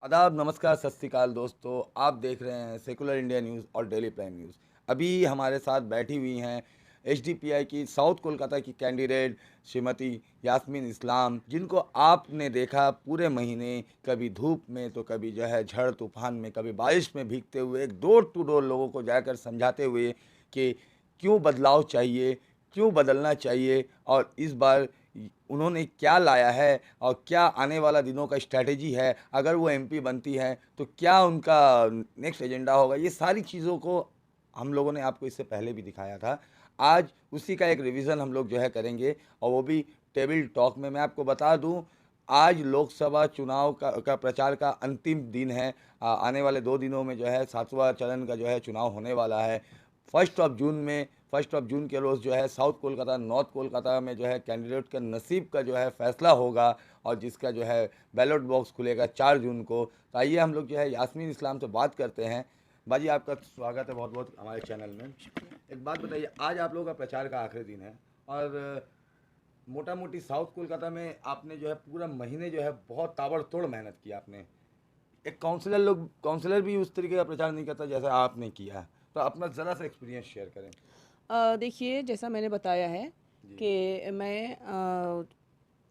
आदाब, नमस्कार, सत श्री अकाल दोस्तों। आप देख रहे हैं सेकुलर इंडिया न्यूज़ और डेली प्राइम न्यूज़। अभी हमारे साथ बैठी हुई हैं एचडीपीआई की साउथ कोलकाता की कैंडिडेट श्रीमती यास्मीन इस्लाम, जिनको आपने देखा पूरे महीने कभी धूप में तो कभी जो है झड़ तूफान में, कभी बारिश में भीगते हुए डोर टू डोर लोगों को जाकर समझाते हुए कि क्यों बदलाव चाहिए, क्यों बदलना चाहिए और इस बार उन्होंने क्या लाया है और क्या आने वाला दिनों का स्ट्रैटेजी है। अगर वो एमपी बनती हैं तो क्या उनका नेक्स्ट एजेंडा होगा। ये सारी चीज़ों को हम लोगों ने आपको इससे पहले भी दिखाया था। आज उसी का एक रिवीजन हम लोग जो है करेंगे और वो भी टेबल टॉक में। मैं आपको बता दूं, आज लोकसभा चुनाव का प्रचार का अंतिम दिन है। आने वाले 2 दिनों में जो है 7वां चरण का जो है चुनाव होने वाला है। फर्स्ट ऑफ जून के रोज़ जो है साउथ कोलकाता नॉर्थ कोलकाता में जो है कैंडिडेट का नसीब का जो है फैसला होगा और जिसका जो है बैलेट बॉक्स खुलेगा 4 जून को। तो आइए हम लोग जो है यास्मीन इस्लाम से बात करते हैं। बाजी, आपका स्वागत है बहुत बहुत हमारे चैनल में। एक बात बताइए, आज आप लोगों का प्रचार का आखिरी दिन है और मोटा मोटी साउथ कोलकाता में आपने जो है पूरा महीने जो है बहुत ताबड़तोड़ मेहनत की आपने। एक काउंसलर भी उस तरीके का प्रचार नहीं करता जैसा आपने किया। तो अपना ज़रा सा एक्सपीरियंस शेयर करें। देखिए, जैसा मैंने बताया है जी। कि मैं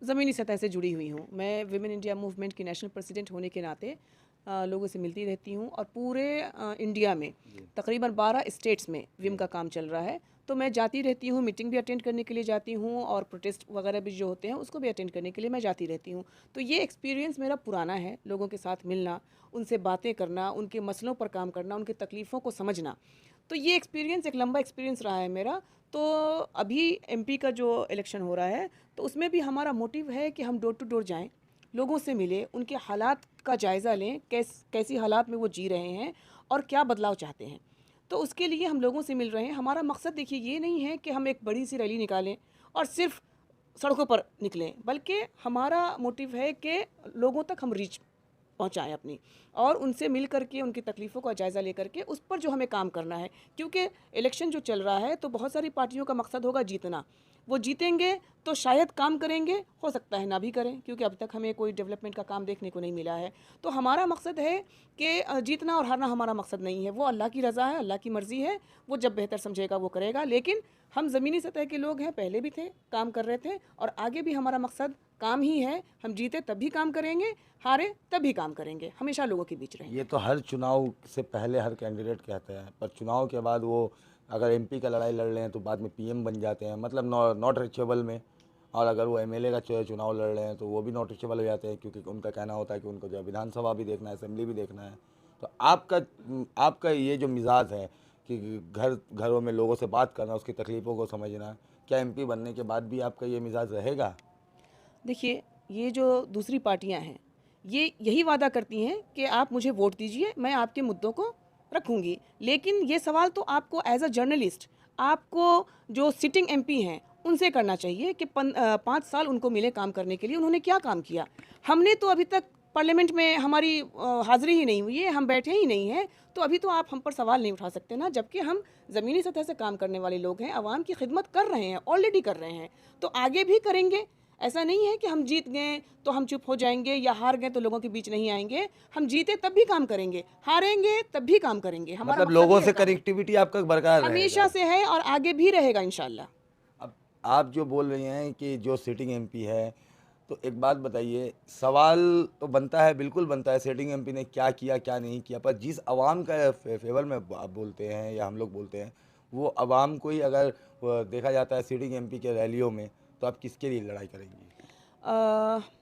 ज़मीनी सतह से जुड़ी हुई हूँ। मैं विमेन इंडिया मूवमेंट की नेशनल प्रेसिडेंट होने के नाते लोगों से मिलती रहती हूँ और पूरे इंडिया में जी। तकरीबन 12 स्टेट्स में विम जी। का काम चल रहा है। तो मैं जाती रहती हूँ, मीटिंग भी अटेंड करने के लिए जाती हूँ और प्रोटेस्ट वगैरह भी जो होते हैं उसको भी अटेंड करने के लिए मैं जाती रहती हूँ। तो ये एक्सपीरियंस मेरा पुराना है, लोगों के साथ मिलना, उनसे बातें करना, उनके मसलों पर काम करना, उनकी तकलीफ़ों को समझना। तो ये एक्सपीरियंस एक लंबा एक्सपीरियंस रहा है मेरा। तो अभी एमपी का जो इलेक्शन हो रहा है तो उसमें भी हमारा मोटिव है कि हम डोर टू डोर जाएं, लोगों से मिलें, उनके हालात का जायज़ा लें, कैसी हालात में वो जी रहे हैं और क्या बदलाव चाहते हैं। तो उसके लिए हम लोगों से मिल रहे हैं। हमारा मकसद देखिए ये नहीं है कि हम एक बड़ी सी रैली निकालें और सिर्फ सड़कों पर निकलें, बल्कि हमारा मोटिव है कि लोगों तक हम रीच पहुँचाएँ अपनी और उनसे मिल करके उनकी तकलीफ़ों का जायज़ा लेकर के उस पर जो हमें काम करना है। क्योंकि इलेक्शन जो चल रहा है तो बहुत सारी पार्टियों का मकसद होगा जीतना। वो जीतेंगे तो शायद काम करेंगे, हो सकता है ना भी करें, क्योंकि अब तक हमें कोई डेवलपमेंट का काम देखने को नहीं मिला है। तो हमारा मकसद है कि जीतना और हारना हमारा मकसद नहीं है। वो अल्लाह की रज़ा है, अल्लाह की मर्ज़ी है। वो जब बेहतर समझेगा वो करेगा। लेकिन हम ज़मीनी सतह के लोग हैं, पहले भी थे, काम कर रहे थे और आगे भी हमारा मकसद काम ही है। हम जीते तब भी काम करेंगे, हारे तब भी काम करेंगे, हमेशा लोगों के बीच ये रहेंगे। तो हर चुनाव से पहले हर कैंडिडेट कहते हैं, पर चुनाव के बाद वो अगर एमपी का लड़ाई लड़ रहे हैं तो बाद में पीएम बन जाते हैं, मतलब नॉट रिचेबल में। और अगर वो एमएलए का चुनाव लड़ रहे हैं तो वो भी नॉट रिचेबल हो जाते हैं, क्योंकि उनका कहना होता है कि उनको जो है विधानसभा भी देखना है, असेंबली भी देखना है। तो आपका ये जो मिजाज है कि घरों में लोगों से बात करना, उसकी तकलीफ़ों को समझना, क्या एमपी बनने के बाद भी आपका ये मिजाज रहेगा? देखिए, ये जो दूसरी पार्टियां हैं, ये यही वादा करती हैं कि आप मुझे वोट दीजिए, मैं आपके मुद्दों को रखूंगी। लेकिन ये सवाल तो आपको एज अ जर्नलिस्ट, आपको जो सिटिंग एमपी हैं उनसे करना चाहिए कि 5 साल उनको मिले काम करने के लिए, उन्होंने क्या काम किया। हमने तो अभी तक पार्लियामेंट में हमारी हाजिरी ही नहीं हुई है, हम बैठे ही नहीं हैं। तो अभी तो आप हम पर सवाल नहीं उठा सकते ना, जबकि हम ज़मीनी सतह से काम करने वाले लोग हैं, आवाम की खिदमत कर रहे हैं, ऑलरेडी कर रहे हैं, तो आगे भी करेंगे। ऐसा नहीं है कि हम जीत गए तो हम चुप हो जाएंगे या हार गए तो लोगों के बीच नहीं आएंगे। हम जीते तब भी काम करेंगे, हारेंगे तब भी काम करेंगे। हमारा मतलब मकसद लोगों ही से ऐसा है, कनेक्टिविटी आपका बरकरार हमेशा रहेगा। से है और आगे भी रहेगा इंशाल्लाह। अब आप जो बोल रही हैं कि जो सिटिंग एमपी है, तो एक बात बताइए, सवाल तो बनता है, बिल्कुल बनता है, सिटिंग एमपी ने क्या किया क्या नहीं किया, पर जिस अवाम का फेवर में आप बोलते हैं या हम लोग बोलते हैं, वो अवाम को ही अगर देखा जाता है सिटिंग एमपी के रैलियों में, तो आप किसके लिए लड़ाई करेंगी?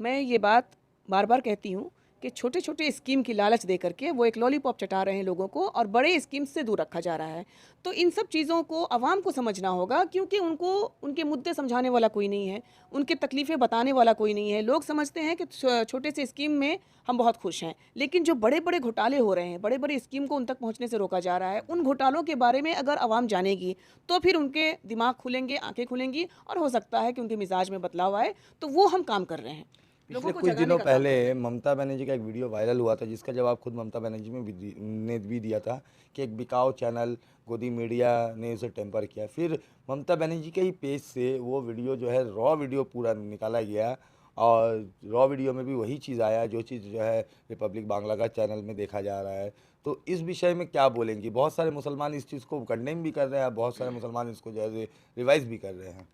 मैं ये बात बार बार कहती हूँ कि छोटे छोटे स्कीम की लालच दे करके वो एक लॉलीपॉप चटा रहे हैं लोगों को और बड़े स्कीम से दूर रखा जा रहा है। तो इन सब चीज़ों को आवाम को समझना होगा, क्योंकि उनको उनके मुद्दे समझाने वाला कोई नहीं है, उनकी तकलीफ़ें बताने वाला कोई नहीं है। लोग समझते हैं कि छोटे से स्कीम में हम बहुत खुश हैं, लेकिन जो बड़े बड़े घोटाले हो रहे हैं, बड़े बड़े स्कीम को उन तक पहुँचने से रोका जा रहा है, उन घोटालों के बारे में अगर आवाम जानेगी तो फिर उनके दिमाग खुलेंगे, आंखें खुलेंगी और हो सकता है कि उनके मिजाज में बदलाव आए। तो वो हम काम कर रहे हैं, लोगों पिछले को कुछ जगाने दिनों का काम पहले कर रहे हैं। ममता बनर्जी का एक वीडियो वायरल हुआ था, जिसका जवाब खुद ममता बनर्जी ने भी दिया था कि एक बिकाऊ चैनल गोदी मीडिया ने उसे टेम्पर किया। फिर ममता बनर्जी के ही पेज से वो वीडियो जो है रॉ वीडियो पूरा निकाला गया और रॉ वीडियो में भी वही चीज़ आया जो चीज़ जो है रिपब्लिक बांग्ला का चैनल में देखा जा रहा है। तो इस विषय में क्या बोलेंगी? बहुत सारे मुसलमान इस चीज़ को कंडेम भी कर रहे हैं, बहुत सारे मुसलमान इसको जो है रिवाइज़ भी कर रहे हैं।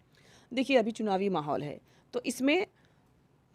देखिए, अभी चुनावी माहौल है, तो इसमें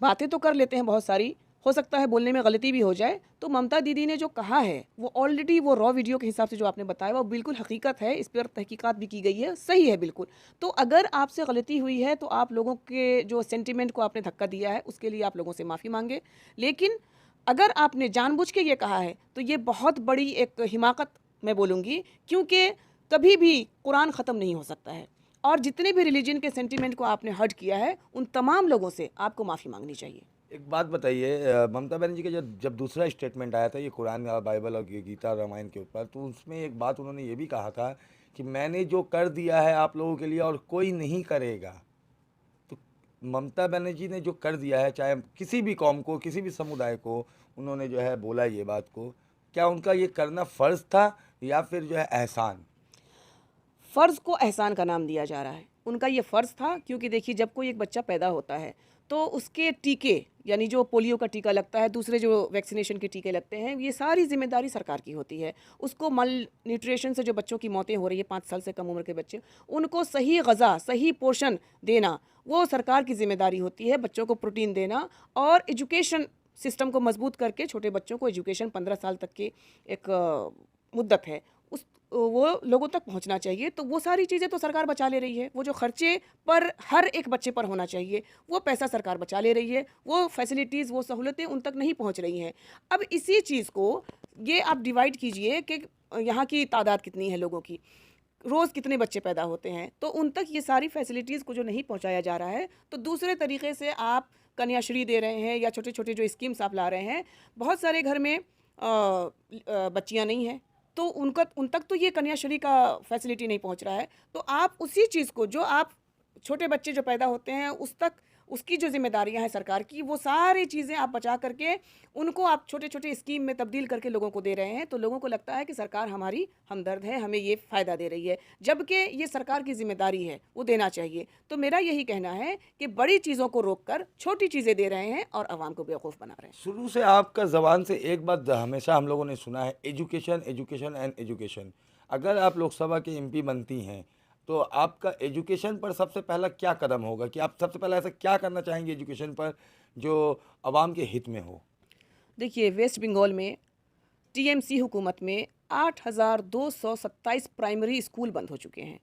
बातें तो कर लेते हैं बहुत सारी, हो सकता है बोलने में गलती भी हो जाए। तो ममता दीदी ने जो कहा है, वो ऑलरेडी वो रॉ वीडियो के हिसाब से जो आपने बताया, वो बिल्कुल हकीकत है, इस पर तहकीकात भी की गई है, सही है बिल्कुल। तो अगर आपसे गलती हुई है, तो आप लोगों के जो सेंटिमेंट को आपने धक्का दिया है, उसके लिए आप लोगों से माफ़ी मांगे। लेकिन अगर आपने जानबूझ के ये कहा है, तो ये बहुत बड़ी एक हिमाकत मैं बोलूँगी, क्योंकि कभी भी कुरान ख़त्म नहीं हो सकता है। और जितने भी रिलीजन के सेंटिमेंट को आपने हर्ट किया है, उन तमाम लोगों से आपको माफ़ी मांगनी चाहिए। एक बात बताइए, ममता बनर्जी का जब जब दूसरा स्टेटमेंट आया था ये कुरान या बाइबल और गीता रामायण के ऊपर, तो उसमें एक बात उन्होंने ये भी कहा था कि मैंने जो कर दिया है आप लोगों के लिए और कोई नहीं करेगा। तो ममता बनर्जी ने जो कर दिया है, चाहे किसी भी कौम को, किसी भी समुदाय को, उन्होंने जो है बोला ये बात को, क्या उनका ये करना फ़र्ज़ था या फिर जो है एहसान? फ़र्ज़ को एहसान का नाम दिया जा रहा है। उनका ये फ़र्ज़ था, क्योंकि देखिए, जब कोई एक बच्चा पैदा होता है, तो उसके टीके, यानी जो पोलियो का टीका लगता है, दूसरे जो वैक्सीनेशन के टीके लगते हैं, ये सारी ज़िम्मेदारी सरकार की होती है। उसको मल न्यूट्रिशन से जो बच्चों की मौतें हो रही है, 5 साल से कम उम्र के बच्चे, उनको सही ग़िज़ा, सही पोषण देना, वो सरकार की ज़िम्मेदारी होती है। बच्चों को प्रोटीन देना और एजुकेशन सिस्टम को मज़बूत करके छोटे बच्चों को एजुकेशन 15 साल तक की एक मुद्दत है, उस वो लोगों तक पहुंचना चाहिए। तो वो सारी चीज़ें तो सरकार बचा ले रही है। वो जो खर्चे पर हर एक बच्चे पर होना चाहिए, वो पैसा सरकार बचा ले रही है। वो फैसिलिटीज़, वो सहूलतें उन तक नहीं पहुंच रही हैं। अब इसी चीज़ को ये आप डिवाइड कीजिए कि यहाँ की तादाद कितनी है लोगों की, रोज़ कितने बच्चे पैदा होते हैं, तो उन तक ये सारी फैसिलिटीज़ को जो नहीं पहुँचाया जा रहा है, तो दूसरे तरीके से आप कन्याश्री दे रहे हैं या छोटे-छोटे जो स्कीम्स आप ला रहे हैं। बहुत सारे घर में बच्चियाँ नहीं हैं, तो उनका उन तक तो ये कन्याश्री का फैसिलिटी नहीं पहुंच रहा है। तो आप उसी चीज़ को, जो आप छोटे बच्चे जो पैदा होते हैं उस तक, उसकी जो जिम्मेदारियां हैं सरकार की, वो सारी चीज़ें आप बचा करके उनको आप छोटे छोटे स्कीम में तब्दील करके लोगों को दे रहे हैं। तो लोगों को लगता है कि सरकार हमारी हमदर्द है, हमें ये फ़ायदा दे रही है, जबकि ये सरकार की जिम्मेदारी है, वो देना चाहिए। तो मेरा यही कहना है कि बड़ी चीज़ों को रोक कर छोटी चीज़ें दे रहे हैं और आवाम को बेवकूफ़ बना रहे हैं। शुरू से आपका ज़बान से एक बात हमेशा हम लोगों ने सुना है, एजुकेशन, एजुकेशन एंड एजुकेशन। अगर आप लोकसभा के एमपी बनती हैं, तो आपका एजुकेशन पर सबसे पहला क्या कदम होगा कि आप सबसे पहले ऐसा क्या करना चाहेंगे एजुकेशन पर जो आवाम के हित में हो? देखिए, वेस्ट बंगाल में टीएमसी हुकूमत में 8,227 प्राइमरी स्कूल बंद हो चुके हैं।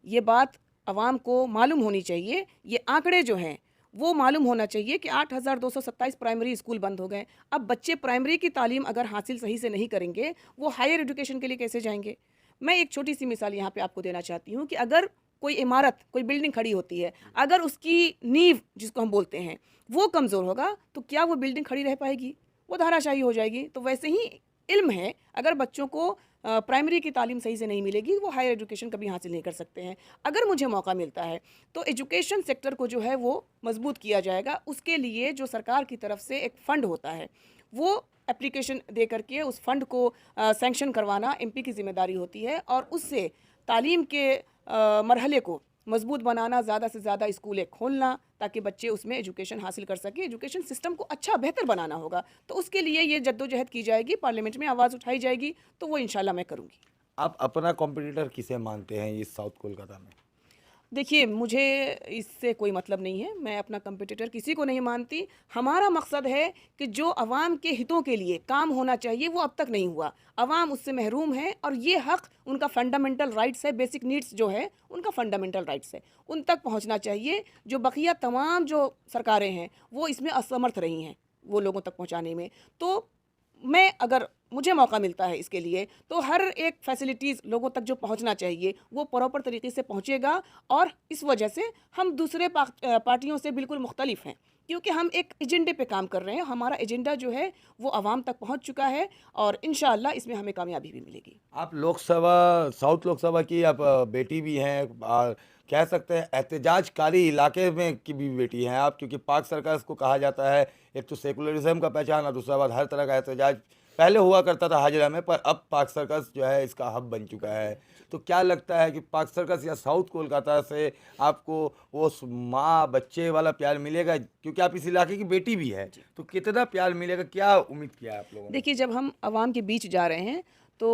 ये बात आवाम को मालूम होनी चाहिए। ये आंकड़े जो हैं, वो मालूम होना चाहिए कि 8,227 प्राइमरी स्कूल बंद हो गए। अब बच्चे प्राइमरी की तालीम अगर हासिल सही से नहीं करेंगे, वो हायर एजुकेशन के लिए कैसे जाएंगे? मैं एक छोटी सी मिसाल यहाँ पे आपको देना चाहती हूँ कि अगर कोई इमारत, कोई बिल्डिंग खड़ी होती है, अगर उसकी नींव, जिसको हम बोलते हैं, वो कमज़ोर होगा, तो क्या वो बिल्डिंग खड़ी रह पाएगी? वो धराशायी हो जाएगी। तो वैसे ही इल्म है, अगर बच्चों को प्राइमरी की तालीम सही से नहीं मिलेगी, वो हायर एजुकेशन कभी हासिल नहीं कर सकते हैं। अगर मुझे मौका मिलता है, तो एजुकेशन सेक्टर को जो है वो मजबूत किया जाएगा। उसके लिए जो सरकार की तरफ से एक फ़ंड होता है, वो एप्लीकेशन दे करके उस फंड को सैंक्शन करवाना एमपी की जिम्मेदारी होती है, और उससे तालीम के मरहले को मजबूत बनाना, ज़्यादा से ज़्यादा स्कूलें खोलना, ताकि बच्चे उसमें एजुकेशन हासिल कर सकें। एजुकेशन सिस्टम को अच्छा, बेहतर बनाना होगा। तो उसके लिए ये जद्दोजहद की जाएगी, पार्लियामेंट में आवाज़ उठाई जाएगी, तो वो इंशाल्लाह मैं करूँगी। आप अपना कॉम्पिटिटर किसे मानते हैं इस साउथ कोलकाता में? देखिए, मुझे इससे कोई मतलब नहीं है। मैं अपना कंपटीटर किसी को नहीं मानती। हमारा मकसद है कि जो अवाम के हितों के लिए काम होना चाहिए, वो अब तक नहीं हुआ। अवाम उससे महरूम है, और ये हक़ उनका फंडामेंटल राइट्स है। बेसिक नीड्स जो है, उनका फंडामेंटल राइट्स है, उन तक पहुंचना चाहिए। जो बकिया तमाम जो सरकारें हैं, वो इसमें असमर्थ रही हैं वो लोगों तक पहुंचाने में। तो मैं, अगर मुझे मौका मिलता है इसके लिए, तो हर एक फैसिलिटीज़ लोगों तक जो पहुंचना चाहिए, वो प्रॉपर तरीके से पहुंचेगा। और इस वजह से हम दूसरे पार्टियों से बिल्कुल मुख्तलिफ हैं, क्योंकि हम एक एजेंडे पे काम कर रहे हैं। हमारा एजेंडा जो है वो आवाम तक पहुंच चुका है, और इंशाअल्लाह इसमें हमें कामयाबी भी मिलेगी। आप लोकसभा, साउथ लोकसभा की आप बेटी भी हैं, और कह सकते हैं एहतजाजकारी इलाके में की भी बेटी हैं आप, क्योंकि पाक सरकार को कहा जाता है एक तो सेकुलरिज्म का पहचान और दूसरा बात हर तरह का एहतजाज पहले हुआ करता था हाजिरा में, पर अब पार्क सर्कस जो है इसका हब बन चुका है। तो क्या लगता है कि पार्क सर्कस या साउथ कोलकाता से आपको वो माँ बच्चे वाला प्यार मिलेगा, क्योंकि आप इस इलाके की बेटी भी है, तो कितना प्यार मिलेगा, क्या उम्मीद किया है आप लोगों ने? देखिए, जब हम आवाम के बीच जा रहे हैं तो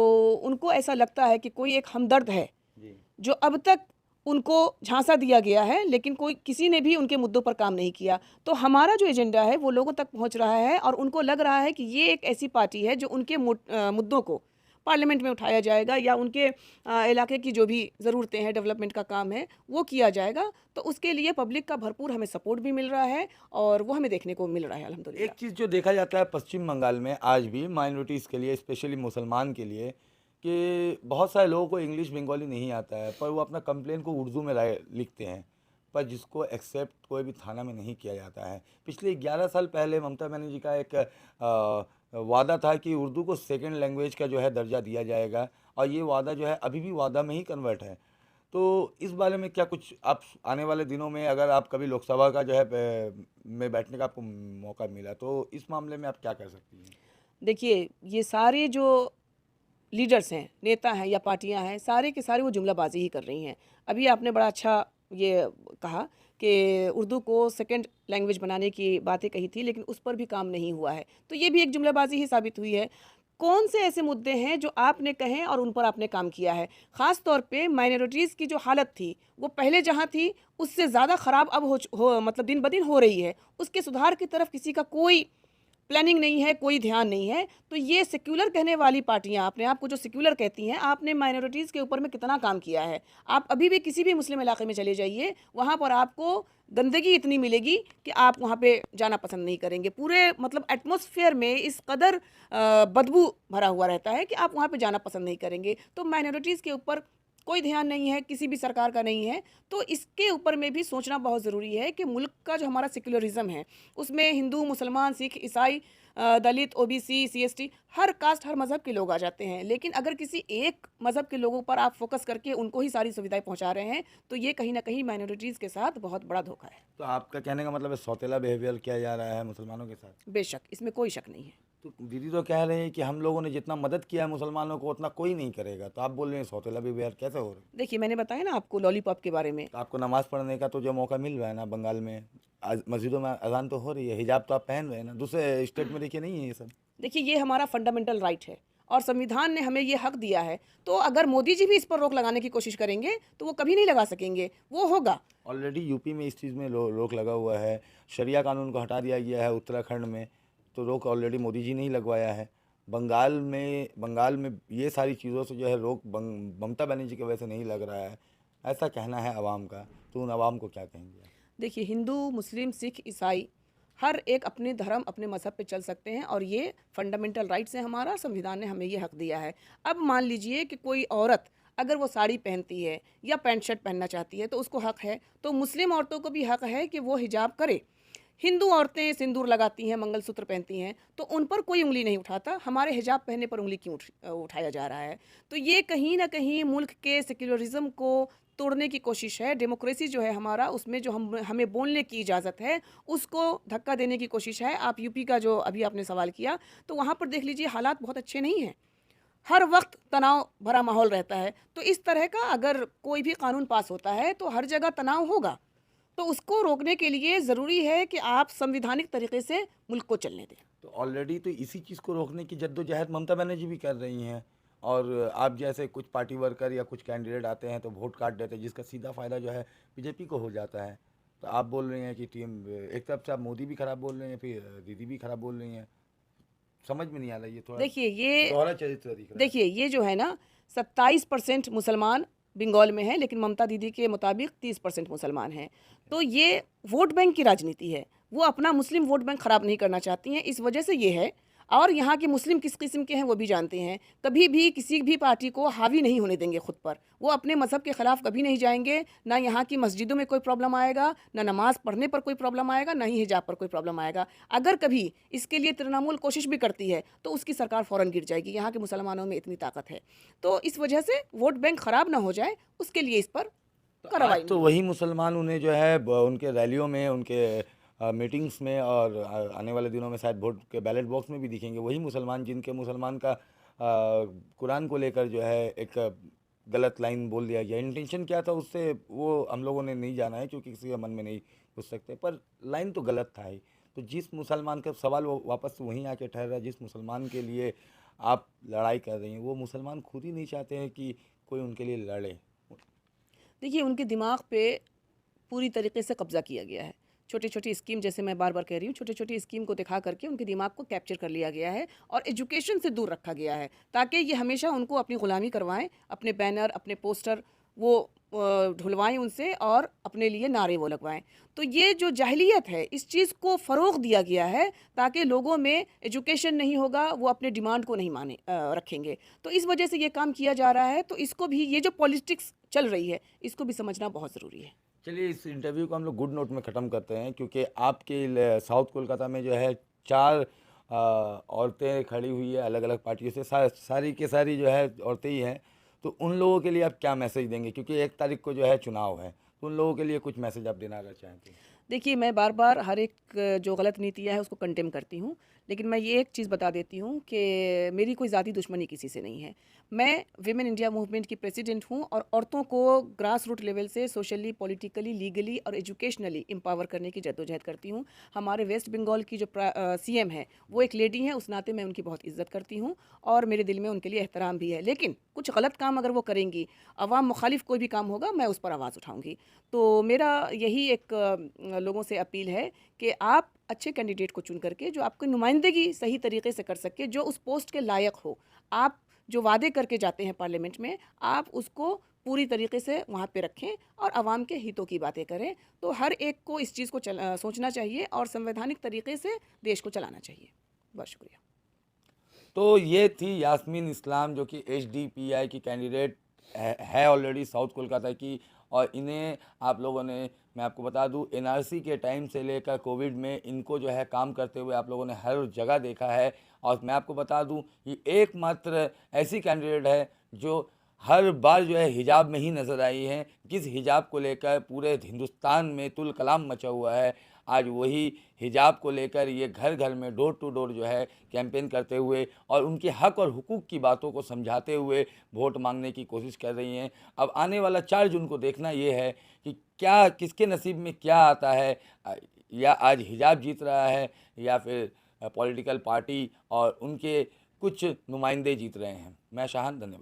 उनको ऐसा लगता है कि कोई एक हमदर्द है जी। जो अब तक उनको झांसा दिया गया है, लेकिन कोई किसी ने भी उनके मुद्दों पर काम नहीं किया। तो हमारा जो एजेंडा है वो लोगों तक पहुंच रहा है और उनको लग रहा है कि ये एक ऐसी पार्टी है जो उनके मुद्दों को पार्लियामेंट में उठाया जाएगा या उनके इलाके की जो भी ज़रूरतें हैं, डेवलपमेंट का काम है, वो किया जाएगा। तो उसके लिए पब्लिक का भरपूर हमें सपोर्ट भी मिल रहा है और वो हमें देखने को मिल रहा है एक अल्हम्दुलिल्लाह। चीज़ जो देखा जाता है पश्चिम बंगाल में आज भी माइनॉरिटीज़ के लिए, स्पेशली मुसलमान के लिए, कि बहुत सारे लोगों को इंग्लिश बंगाली नहीं आता है, पर वो अपना कंप्लेन को उर्दू में लिखते हैं, पर जिसको एक्सेप्ट कोई भी थाना में नहीं किया जाता है। पिछले 11 साल पहले ममता बनर्जी का एक वादा था कि उर्दू को सेकंड लैंग्वेज का जो है दर्जा दिया जाएगा, और ये वादा जो है अभी भी वादा में ही कन्वर्ट है। तो इस बारे में क्या कुछ आप आने वाले दिनों में, अगर आप कभी लोकसभा का जो है में बैठने का आपको मौका मिला, तो इस मामले में आप क्या कर सकती हैं? देखिए, ये सारे जो लीडर्स हैं, नेता हैं या पार्टियां हैं, सारे के सारे वो जुमलाबाजी ही कर रही हैं। अभी आपने बड़ा अच्छा ये कहा कि उर्दू को सेकंड लैंग्वेज बनाने की बातें कही थी, लेकिन उस पर भी काम नहीं हुआ है। तो ये भी एक जुमलाबाजी ही साबित हुई है। कौन से ऐसे मुद्दे हैं जो आपने कहे और उन पर आपने काम किया है? ख़ास तौर पे माइनॉरिटीज़ की जो हालत थी, वो पहले जहाँ थी उससे ज़्यादा ख़राब अब हो मतलब दिन ब दिन हो रही है। उसके सुधार की तरफ किसी का कोई प्लानिंग नहीं है, कोई ध्यान नहीं है। तो ये सेक्युलर कहने वाली पार्टियां, अपने आप को जो सेक्युलर कहती हैं, आपने माइनॉरिटीज़ के ऊपर में कितना काम किया है? आप अभी भी किसी भी मुस्लिम इलाके में चले जाइए, वहाँ पर आपको गंदगी इतनी मिलेगी कि आप वहाँ पे जाना पसंद नहीं करेंगे। पूरे मतलब एटमॉस्फेयर में इस कदर बदबू भरा हुआ रहता है कि आप वहाँ पे जाना पसंद नहीं करेंगे। तो माइनॉरिटीज़ के ऊपर कोई ध्यान नहीं है, किसी भी सरकार का नहीं है। तो इसके ऊपर में भी सोचना बहुत ज़रूरी है कि मुल्क का जो हमारा सेक्युलरिज़्म है, उसमें हिंदू, मुसलमान, सिख, ईसाई, दलित, ओबीसी, सीएसटी, हर कास्ट, हर मज़हब के लोग आ जाते हैं। लेकिन अगर किसी एक मज़हब के लोगों पर आप फोकस करके उनको ही सारी सुविधाएं पहुंचा रहे हैं, तो ये कहीं ना कहीं माइनॉरिटीज़ के साथ बहुत बड़ा धोखा है। तो आपका कहने का मतलब है सौतेला बिहेवियर किया जा रहा है मुसलमानों के साथ? बेशक, इसमें कोई शक नहीं है। तो दीदी तो कह रहे हैं कि हम लोगों ने जितना मदद किया है मुसलमानों को उतना कोई नहीं करेगा, तो आप बोल रहे हैं सौतेला बिहेवियर कैसे हो रहा है? देखिए, मैंने बताया ना आपको लॉलीपॉप के बारे में। तो आपको नमाज़ पढ़ने का तो जो मौका मिल रहा है ना बंगाल में, आज मस्जिदों में अज़ान तो हो रही है, हिजाब तो आप पहन रहे हैं ना, दूसरे स्टेट में देखिए नहीं है ये सब। देखिए, ये हमारा फंडामेंटल राइट है और संविधान ने हमें ये हक दिया है। तो अगर मोदी जी भी इस पर रोक लगाने की कोशिश करेंगे तो वो कभी नहीं लगा सकेंगे, वो होगा। ऑलरेडी यूपी में इस चीज़ में रोक लगा हुआ है, शरिया कानून को हटा दिया गया है उत्तराखंड में, तो रोक ऑलरेडी मोदी जी ने ही लगवाया है। बंगाल में ये सारी चीज़ों से जो है रोक ममता बनर्जी की वजह से नहीं लग रहा है, ऐसा कहना है आवाम का। तो उन आवाम को क्या कहेंगे? देखिए, हिंदू, मुस्लिम, सिख, ईसाई हर एक अपने धर्म, अपने मज़हब पे चल सकते हैं और ये फंडामेंटल राइट्स है हमारा, संविधान ने हमें ये हक दिया है। अब मान लीजिए कि कोई औरत अगर वो साड़ी पहनती है या पैंट शर्ट पहनना चाहती है तो उसको हक है, तो मुस्लिम औरतों को भी हक है कि वो हिजाब करे। हिंदू औरतें सिंदूर लगाती हैं, मंगलसूत्र पहनती हैं, तो उन पर कोई उंगली नहीं उठाता। हमारे हिजाब पहनने पर उंगली क्यों उठाया जा रहा है? तो ये कहीं ना कहीं मुल्क के सेक्युलरिज्म को तोड़ने की कोशिश है। डेमोक्रेसी जो है हमारा, उसमें जो हमें बोलने की इजाज़त है, उसको धक्का देने की कोशिश है। आप यूपी का जो अभी आपने सवाल किया, तो वहाँ पर देख लीजिए हालात बहुत अच्छे नहीं हैं। हर वक्त तनाव भरा माहौल रहता है। तो इस तरह का अगर कोई भी कानून पास होता है तो हर जगह तनाव होगा। तो उसको रोकने के लिए ज़रूरी है कि आप संविधानिक तरीके से मुल्क को चलने दें। तो ऑलरेडी तो इसी चीज़ को रोकने की जद्दोजहद ममता बनर्जी भी कर रही हैं, और आप जैसे कुछ पार्टी वर्कर या कुछ कैंडिडेट आते हैं तो वोट काट देते हैं, जिसका सीधा फ़ायदा जो है बीजेपी को हो जाता है। तो आप बोल रहे हैं कि टीम, एक तरफ से आप मोदी भी खराब बोल रहे हैं, फिर दीदी भी खराब बोल रही हैं, समझ में नहीं आ रहा, ये थोड़ा देखिए ये दोहरा चरित्र दिख रहा है। देखिए ये जो है ना, 27% मुसलमान बंगाल में है, लेकिन ममता दीदी के मुताबिक 30% मुसलमान हैं। तो ये वोट बैंक की राजनीति है। वो अपना मुस्लिम वोट बैंक ख़राब नहीं करना चाहती हैं, इस वजह से ये है। और यहाँ के मुस्लिम किस किस्म के हैं वो भी जानते हैं। कभी भी किसी भी पार्टी को हावी नहीं होने देंगे खुद पर। वो अपने मज़हब के ख़िलाफ़ कभी नहीं जाएंगे। ना यहाँ की मस्जिदों में कोई प्रॉब्लम आएगा, ना नमाज़ पढ़ने पर कोई प्रॉब्लम आएगा, ना ही हिजाब पर कोई प्रॉब्लम आएगा। अगर कभी इसके लिए तृणमूल कोशिश भी करती है तो उसकी सरकार फ़ौरन गिर जाएगी। यहाँ के मुसलमानों में इतनी ताकत है। तो इस वजह से वोट बैंक ख़राब ना हो जाए, उसके लिए इस पर तो कार्रवाई आज तो वही मुसलमान उन्हें जो है उनके रैलियों में, उनके मीटिंग्स में और आने वाले दिनों में शायद वोट के बैलेट बॉक्स में भी दिखेंगे वही मुसलमान जिनके मुसलमान का कुरान को लेकर जो है एक गलत लाइन बोल दिया गया। इंटेंशन क्या था उससे वो हम लोगों ने नहीं जाना है, क्योंकि किसी के मन में नहीं घुस सकते, पर लाइन तो गलत था ही। तो जिस मुसलमान का सवाल वो वापस वहीं आके ठहर रहा है, जिस मुसलमान के लिए आप लड़ाई कर रही हैं, वो मुसलमान खुद ही नहीं चाहते हैं कि कोई उनके लिए लड़े। देखिए, उनके दिमाग पे पूरी तरीके से कब्ज़ा किया गया है। छोटी-छोटी स्कीम, जैसे मैं बार-बार कह रही हूँ, छोटी-छोटी स्कीम को दिखा करके उनके दिमाग को कैप्चर कर लिया गया है और एजुकेशन से दूर रखा गया है, ताकि ये हमेशा उनको अपनी ग़ुलामी करवाएँ, अपने बैनर, अपने पोस्टर वो ढुलवाएँ उनसे और अपने लिए नारे वो लगवाएँ। तो ये जो जाहिलियत है, इस चीज़ को फ़रोग़ दिया गया है ताकि लोगों में एजुकेशन नहीं होगा, वो अपने डिमांड को नहीं रखेंगे। तो इस वजह से ये काम किया जा रहा है, तो इसको भी, ये जो पॉलिटिक्स चल रही है, इसको भी समझना बहुत ज़रूरी है। चलिए इस इंटरव्यू को हम लोग गुड नोट में ख़त्म करते हैं, क्योंकि आपके साउथ कोलकाता में जो है 4 औरतें खड़ी हुई है अलग अलग पार्टियों से, सारी के सारी जो है औरतें ही हैं। तो उन लोगों के लिए आप क्या मैसेज देंगे, क्योंकि 1 तारीख को जो है चुनाव है, तो उन लोगों के लिए कुछ मैसेज आप देना अगर चाहें तो। देखिए, मैं बार-बार हर एक जो गलत नीतियाँ हैं उसको कंडेम करती हूँ, लेकिन मैं ये एक चीज़ बता देती हूँ कि मेरी कोई ज़ाती दुश्मनी किसी से नहीं है। मैं विमेन इंडिया मूवमेंट की प्रेसिडेंट हूँ और औरतों को ग्रास रूट लेवल से सोशली, पॉलिटिकली, लीगली और एजुकेशनली एम्पावर करने की जद्दोजहद करती हूँ। हमारे वेस्ट बंगाल की जो सीएम है, वो एक लेडी हैं, उस नाते मैं उनकी बहुत इज़्ज़त करती हूँ और मेरे दिल में उनके लिए एहतराम भी है। लेकिन कुछ गलत काम अगर वो करेंगी, अवाम मुखालिफ कोई भी काम होगा, मैं उस पर आवाज़ उठाऊँगी। तो मेरा यही एक लोगों से अपील है कि आप अच्छे कैंडिडेट को चुन करके, जो आपकी नुमाइंदगी सही तरीके से कर सके, जो उस पोस्ट के लायक हो, आप जो वादे करके जाते हैं पार्लियामेंट में, आप उसको पूरी तरीके से वहाँ पे रखें और आवाम के हितों की बातें करें। तो हर एक को इस चीज़ को सोचना चाहिए और संवैधानिक तरीके से देश को चलाना चाहिए। बहुत शुक्रिया। तो ये थी यास्मीन इस्लाम, जो कि एचडीपीआई की कैंडिडेट है ऑलरेडी साउथ कोलकाता की। और इन्हें आप लोगों ने, मैं आपको बता दूं, एनआरसी के टाइम से लेकर कोविड में इनको जो है काम करते हुए आप लोगों ने हर जगह देखा है। और मैं आपको बता दूं, ये एकमात्र ऐसी कैंडिडेट है जो हर बार जो है हिजाब में ही नज़र आई हैं। जिस हिजाब को लेकर पूरे हिंदुस्तान में तुल कलाम मचा हुआ है, आज वही हिजाब को लेकर ये घर घर में डोर टू डोर जो है कैंपेन करते हुए और उनके हक और हुकूक की बातों को समझाते हुए वोट मांगने की कोशिश कर रही हैं। अब आने वाला 4 जून को देखना ये है कि क्या किसके नसीब में क्या आता है, या आज हिजाब जीत रहा है या फिर पॉलिटिकल पार्टी और उनके कुछ नुमाइंदे जीत रहे हैं। मैं शाहान, धन्यवाद।